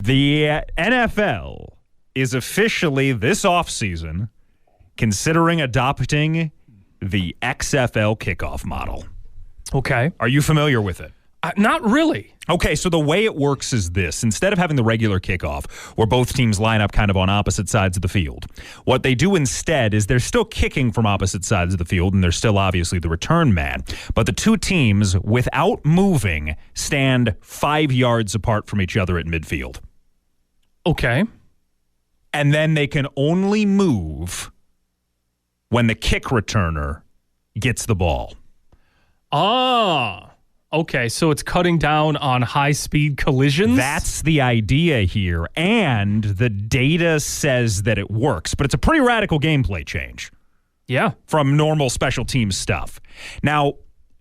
The NFL is officially this offseason considering adopting the XFL Kickoff model. Okay. Are you familiar with it? Not really. Okay, so the way it works is this. Instead of having the regular kickoff where both teams line up kind of on opposite sides of the field, what they do instead is they're still kicking from opposite sides of the field, and they're still obviously the return man. But the two teams, without moving, stand 5 yards apart from each other at midfield. Okay. And then they can only move when the kick returner gets the ball. Okay, so it's cutting down on high-speed collisions? That's the idea here, and the data says that it works, but it's a pretty radical gameplay change. Yeah. From normal special teams stuff. Now,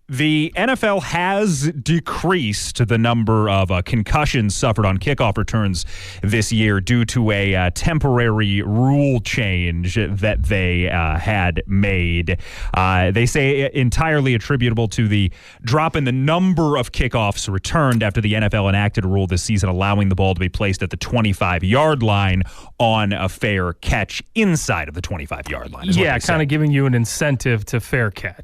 the NFL has decreased the number of concussions suffered on kickoff returns this year due to a temporary rule change that they had made. They say entirely attributable to the drop in the number of kickoffs returned after the NFL enacted a rule this season allowing the ball to be placed at the 25-yard line on a fair catch inside of the 25-yard line. Yeah, kind of giving you an incentive to fair catch.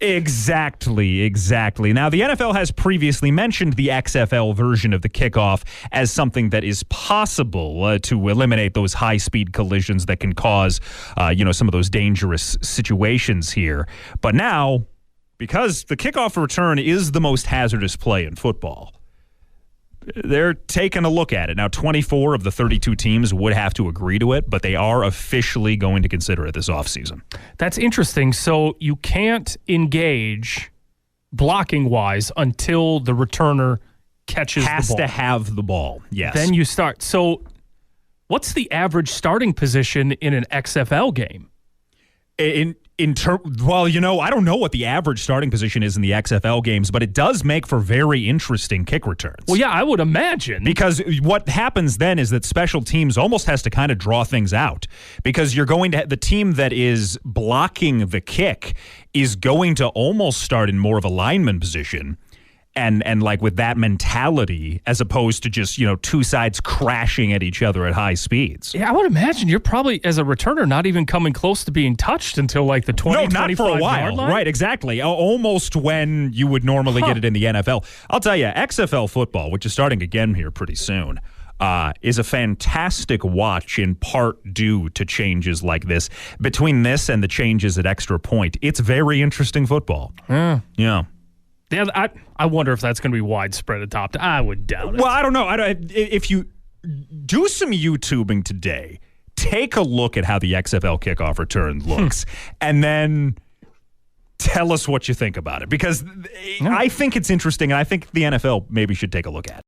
Exactly. Now, the NFL has previously mentioned the XFL version of the kickoff as something that is possible to eliminate those high-speed collisions that can cause, some of those dangerous situations here. But now, because the kickoff return is the most hazardous play in football, they're taking a look at it. Now, 24 of the 32 teams would have to agree to it, but they are officially going to consider it this offseason. That's interesting. So you can't engage blocking-wise until the returner catches the ball. Has to have the ball, yes. Then you start. So what's the average starting position in an XFL game? I don't know what the average starting position is in the XFL games, but it does make for very interesting kick returns. Well, yeah, I would imagine. Because what happens then is that special teams almost has to kind of draw things out, because you're going to the team that is blocking the kick is going to almost start in more of a lineman position. And like with that mentality, as opposed to just, two sides crashing at each other at high speeds. Yeah, I would imagine you're probably, as a returner, not even coming close to being touched until like the 20, 25 not for a while. Yard line. Right, exactly. Almost when you would normally get it in the NFL. I'll tell you, XFL football, which is starting again here pretty soon, is a fantastic watch, in part due to changes like this. Between this and the changes at Extra Point, it's very interesting football. Yeah. Yeah, I wonder if that's going to be widespread adopted. I would doubt it. Well, I don't know. If you do some YouTubing today, take a look at how the XFL kickoff return looks, and then tell us what you think about it. Because I think it's interesting, and I think the NFL maybe should take a look at it.